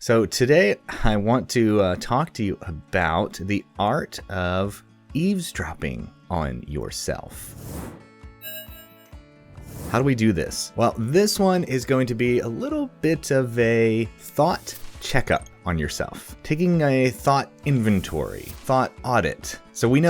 So today I want to talk to you about the art of eavesdropping on yourself. How do we do this? Well, this one is going to be a little bit of a thought checkup on yourself, taking a thought inventory, thought audit. So we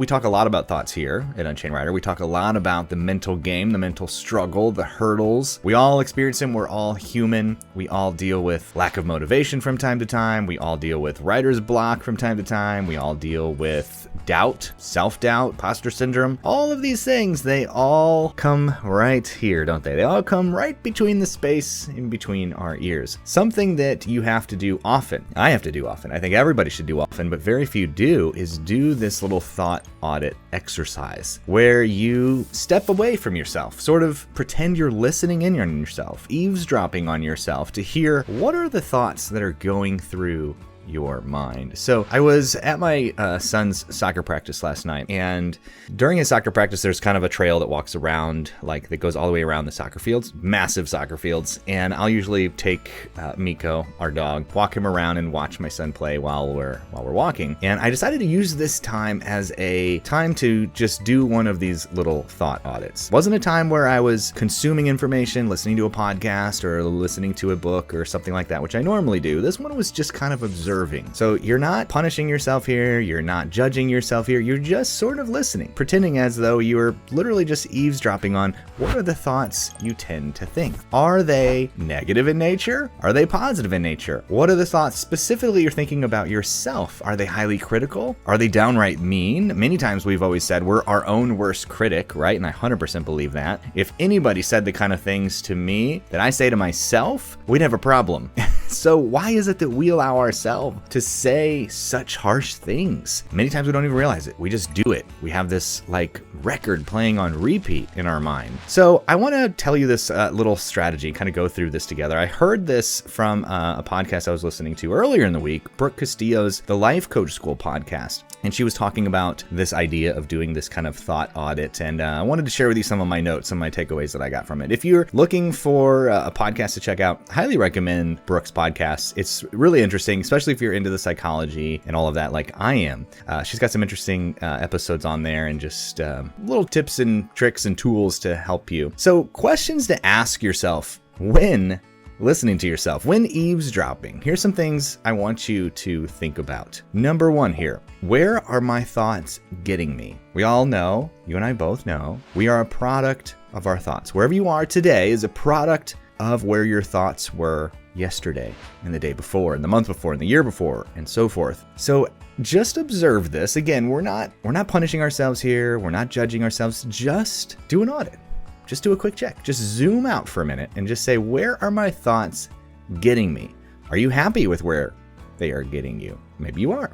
talk a lot about thoughts here at Unchained Rider. We talk a lot about the mental game, the mental struggle, the hurdles. We all experience them. We're all human. We all deal with lack of motivation from time to time. We all deal with writer's block from time to time. We all deal with doubt, self-doubt, imposter syndrome. All of these things, they all come right here, don't they? They all come right between the space in between our ears. Something that you have to do often. I have to do often. I think everybody should do often, but very few do, is do this little thought audit exercise where you step away from yourself, sort of pretend you're listening in on yourself, eavesdropping on yourself to hear what are the thoughts that are going through your mind. So I was at my son's soccer practice last night, and during his soccer practice, there's kind of a trail that walks around, like that goes all the way around the soccer fields, massive soccer fields. And I'll usually take Miko, our dog, walk him around and watch my son play while we're walking. And I decided to use this time as a time to just do one of these little thought audits. It wasn't a time where I was consuming information, listening to a podcast or listening to a book or something like that, which I normally do. This one was just kind of observing. So you're not punishing yourself here, you're not judging yourself here, you're just sort of listening, pretending as though you are literally just eavesdropping on what are the thoughts you tend to think. Are they negative in nature? Are they positive in nature? What are the thoughts specifically you're thinking about yourself? Are they highly critical? Are they downright mean? Many times we've always said we're our own worst critic, right? And I 100% believe that. If anybody said the kind of things to me that I say to myself, we'd have a problem. So why is it that we allow ourselves to say such harsh things? Many times we don't even realize it. We just do it. We have this like record playing on repeat in our mind. So I want to tell you this little strategy, kind of go through this together. I heard this from a podcast I was listening to earlier in the week, Brooke Castillo's The Life Coach School podcast. And she was talking about this idea of doing this kind of thought audit. And I wanted to share with you some of my notes, some of my takeaways that I got from it. If you're looking for a podcast to check out, highly recommend Brooke's podcast. It's really interesting, especially if you're into the psychology and all of that like I am. She's got some interesting episodes on there and just little tips and tricks and tools to help you. So questions to ask yourself when listening to yourself, when eavesdropping. Here's some things I want you to think about. Number one here, where are my thoughts getting me? We all know, you and I both know, we are a product of our thoughts. Wherever you are today is a product of where your thoughts were yesterday and the day before and the month before and the year before and so forth. So just observe this. Again, we're not punishing ourselves here. We're not judging ourselves. Just do an audit. Just do a quick check. Just zoom out for a minute and just say, where are my thoughts getting me? Are you happy with where they are getting you? Maybe you are.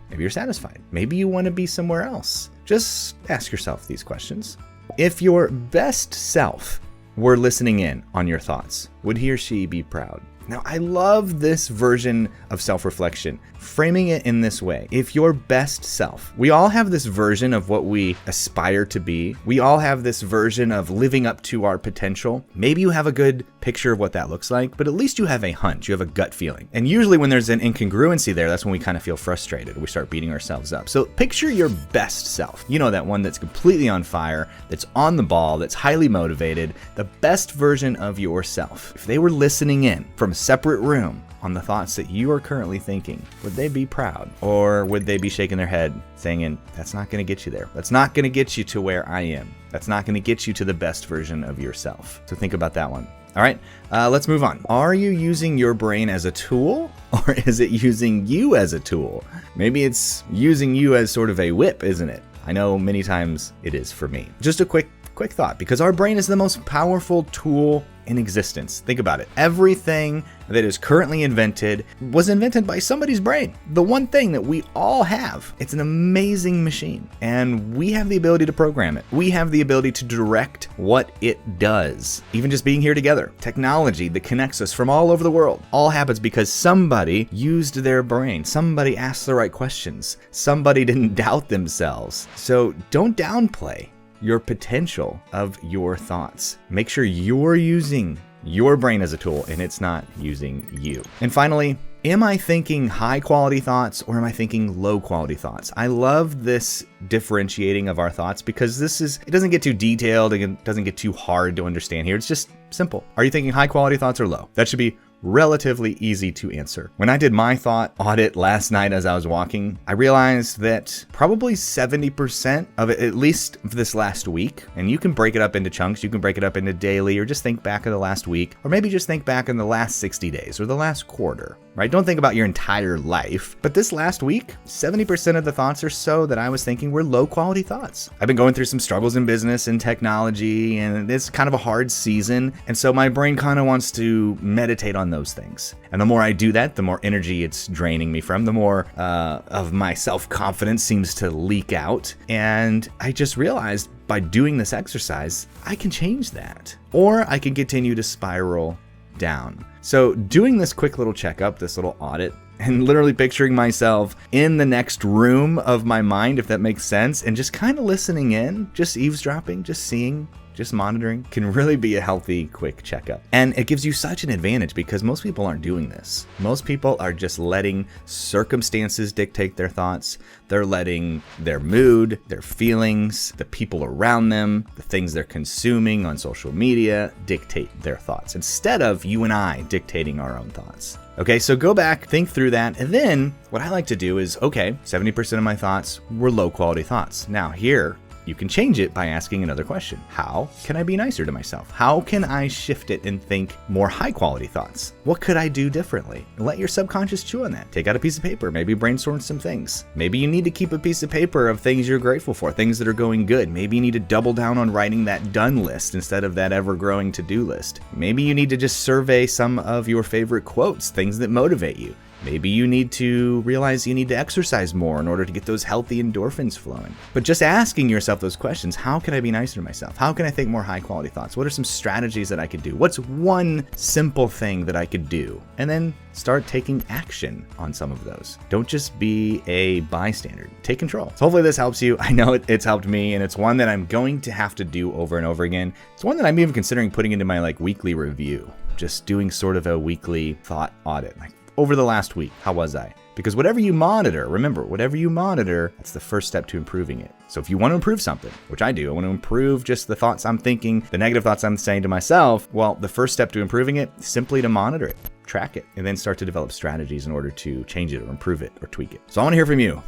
Maybe you're satisfied. Maybe you want to be somewhere else. Just ask yourself these questions. If your best self were listening in on your thoughts, would he or she be proud? Now, I love this version of self-reflection, framing it in this way. If your best self, we all have this version of what we aspire to be. We all have this version of living up to our potential. Maybe you have a good picture of what that looks like, but at least you have a hunch, you have a gut feeling. And usually when there's an incongruency there, that's when we kind of feel frustrated. We start beating ourselves up. So picture your best self. You know, that one that's completely on fire, that's on the ball, that's highly motivated, the best version of yourself. If they were listening in from a separate room on the thoughts that you are currently thinking, would they be proud? Or would they be shaking their head saying, that's not going to get you there. That's not going to get you to where I am. That's not going to get you to the best version of yourself. So think about that one. All right, let's move on. Are you using your brain as a tool, or is it using you as a tool? Maybe it's using you as sort of a whip, isn't it? I know many times it is for me. Just a quick thought, because our brain is the most powerful tool in existence. Think about it. Everything that is currently invented was invented by somebody's brain. The one thing that we all have, it's an amazing machine, and we have the ability to program it. We have the ability to direct what it does. Even just being here together, technology that connects us from all over the world, all happens because somebody used their brain. Somebody asked the right questions. Somebody didn't doubt themselves. So don't downplay your potential of your thoughts. Make sure you're using your brain as a tool and it's not using you. And finally, Am I thinking high quality thoughts or am I thinking low quality thoughts? I love this differentiating of our thoughts because it doesn't get too detailed. It doesn't get too hard to understand here. It's just simple. Are you thinking high quality thoughts or low? That should be relatively easy to answer. When I did my thought audit last night as I was walking, I realized that probably 70% of it, at least for this last week, and you can break it up into chunks, you can break it up into daily, or just think back of the last week, or maybe just think back in the last 60 days or the last quarter, right? Don't think about your entire life. But this last week, 70% of the thoughts or so that I was thinking were low quality thoughts. I've been going through some struggles in business and technology, and it's kind of a hard season. And so my brain kind of wants to meditate on those things. And the more I do that, the more energy it's draining me from, the more of my self-confidence seems to leak out. And I just realized by doing this exercise, I can change that. Or I can continue to spiral down. So doing this quick little checkup, this little audit, and literally picturing myself in the next room of my mind, if that makes sense, and just kind of listening in, just eavesdropping, just seeing, just monitoring, can really be a healthy, quick checkup. And it gives you such an advantage because most people aren't doing this. Most people are just letting circumstances dictate their thoughts. They're letting their mood, their feelings, the people around them, the things they're consuming on social media dictate their thoughts instead of you and I dictating our own thoughts. Okay, so go back, think through that, and then what I like to do is, okay, 70% of my thoughts were low quality thoughts. Now here, you can change it by asking another question. How can I be nicer to myself? How can I shift it and think more high quality thoughts? What could I do differently? Let your subconscious chew on that. Take out a piece of paper, maybe brainstorm some things. Maybe you need to keep a piece of paper of things you're grateful for, things that are going good. Maybe you need to double down on writing that done list instead of that ever-growing to-do list. Maybe you need to just survey some of your favorite quotes, things that motivate you. Maybe you need to realize you need to exercise more in order to get those healthy endorphins flowing. But just asking yourself those questions, how can I be nicer to myself? How can I think more high quality thoughts? What are some strategies that I could do? What's one simple thing that I could do? And then start taking action on some of those. Don't just be a bystander. Take control. So hopefully this helps you. I know it's helped me, and it's one that I'm going to have to do over and over again. It's one that I'm even considering putting into my weekly review, just doing sort of a weekly thought audit. Over the last week, how was I? Because whatever you monitor, remember, whatever you monitor, that's the first step to improving it. So if you want to improve something, which I do, I want to improve just the thoughts I'm thinking, the negative thoughts I'm saying to myself, well, the first step to improving it is simply to monitor it, track it, and then start to develop strategies in order to change it or improve it or tweak it. So I want to hear from you.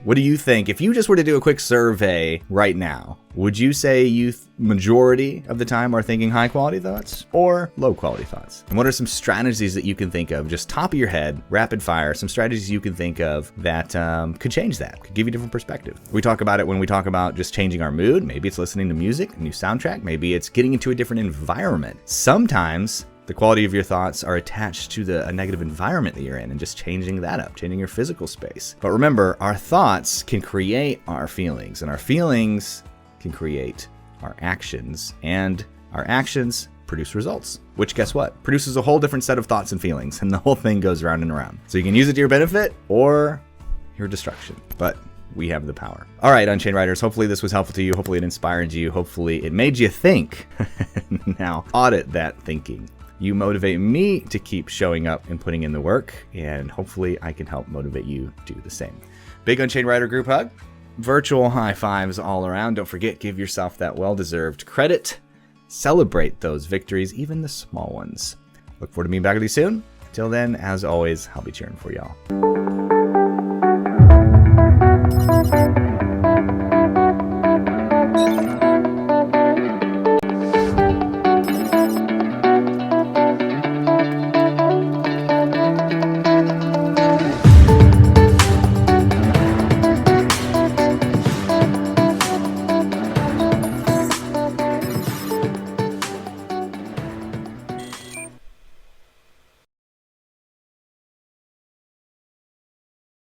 What do you think? If you just were to do a quick survey right now, would you say majority of the time are thinking high quality thoughts or low quality thoughts? And what are some strategies that you can think of, just top of your head, rapid fire, some strategies you can think of that could change that, could give you a different perspective? We talk about it when we talk about just changing our mood. Maybe it's listening to music, a new soundtrack. Maybe it's getting into a different environment. Sometimes the quality of your thoughts are attached to a negative environment that you're in and just changing that up, changing your physical space. But remember, our thoughts can create our feelings, and our feelings can create our actions, and our actions produce results, which guess what? Produces a whole different set of thoughts and feelings, and the whole thing goes round and around. So you can use it to your benefit or your destruction, but we have the power. All right, Unchained Riders, hopefully this was helpful to you. Hopefully it inspired you. Hopefully it made you think. Now, audit that thinking. You motivate me to keep showing up and putting in the work, and hopefully I can help motivate you do the same. Big Unchained Rider group hug. Virtual high fives all around. Don't forget, give yourself that well-deserved credit. Celebrate those victories, even the small ones. Look forward to being back with you soon. Till then, as always, I'll be cheering for y'all.